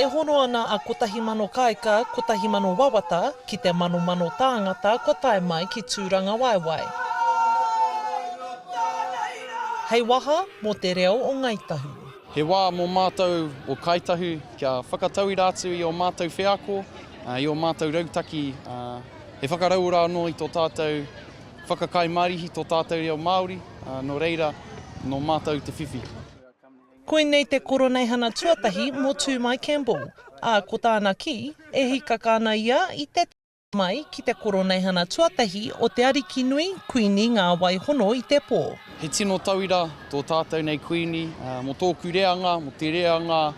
E hono ana a kotahi mano kaika, kotahi mano wawata, ki te mano tāngata, ko tae mai ki tūranga waiwai. Hei waha mō te reo o Ngāi Tahu. He wā mō mātou o Ngāi Tahu, kia whakatauira atu i o mātou whiako, i o mātou rautaki. He whakaraura anō i tō tātou whakakai marihi tō tātou reo Māori, no reira, no mātou te whiwhi. Koinei te Koroneihana tuatahi mō Tūmai Campbell. Ko tāna ki, e hikakana ia i te mai ki te Koroneihana tuatahi o Te Arikinui Kuini Nga wai hono i te pō. He tino tauira tō tātou nei kuini, mo tōku reanga, mo te reanga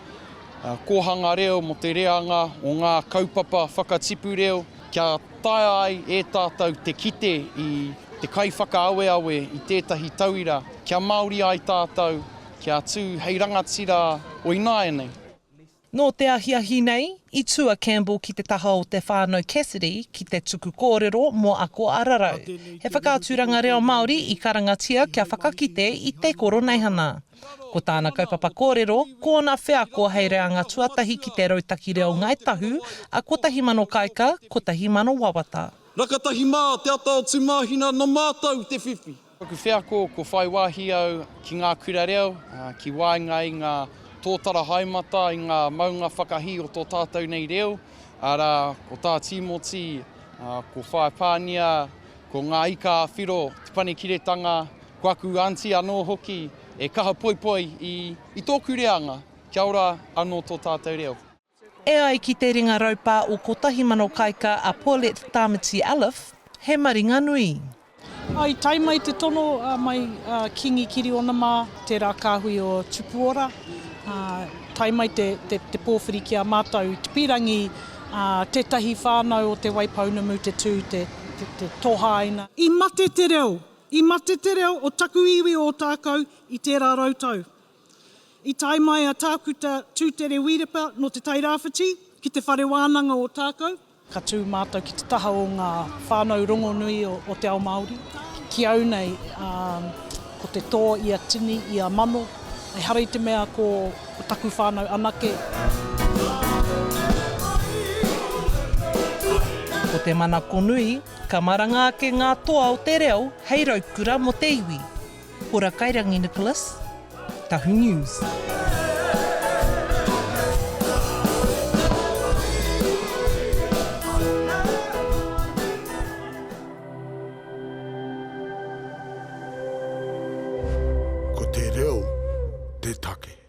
kōhanga reo, mo te reanga o ngā kaupapa whakatipu reo, kia tae ai e tātou te kite i te kai whakaawe i tētahi tauira, kia Māori ai tātou, kia tū hei rangatira o Inaenei. Nō te ahiahi nei, i tua Campbell ki te taha o te whānui Cassidy ki te tuku kōrero mō ako Ararau. He whakāturanga reo Māori i karangatia kia whakakite i te Koroneihana. Ko tāna kaupapa kōrero, kōna whiako hei reanga tuatahi ki te rautaki reo Ngāi Tahu, a kotahi mano kaika, kotahi mano wawata. Rangatahi mā, te ata o tūmahina no mātou te whiwhi. Paku whiako ko whai wāhi au ki ngā kura reo, ki wainga i ngā tōtara haimata, i ngā maunga whakahi o tō tātou nei reo. Ara, ko tā Timoti, ko whai pānia, ko ngā ika whiro, te panekiretanga, ko aku anti anō hoki, e kaha poipoi i tōku reanga, kia ora anō tō tātou reo. E ai ki te ringa raupā o kotahi mano kaika a Paulette Tamati Alif, he maringa nui. Ai, tai mai te tono mai kingi kiri ona mā, te rākahui o Tupuora. Tai mai te pōwhiri ki a mātou, te pirangi, tētahi whānau o te waipaunamu, te tū, te tohaina. I mate te reo o taku iwi o tākau i tērā rautau. I tai mai a tākuta tūtere wiripa no te tairāwhiti, ki te whare wānanga o tākau. Ka tū mātou ki te taha o ngā whānau rongonui o te ao Māori. Ki au nei, ko te tō i a tini, i a mano, ai harei te mea ko taku whānau anake. Ko te mana konui, ka maranga ke ngā toa o te reo, hei raukura mo te iwi. Ora Kairangi Nicholas, Tahu News. Ko te reo, te take.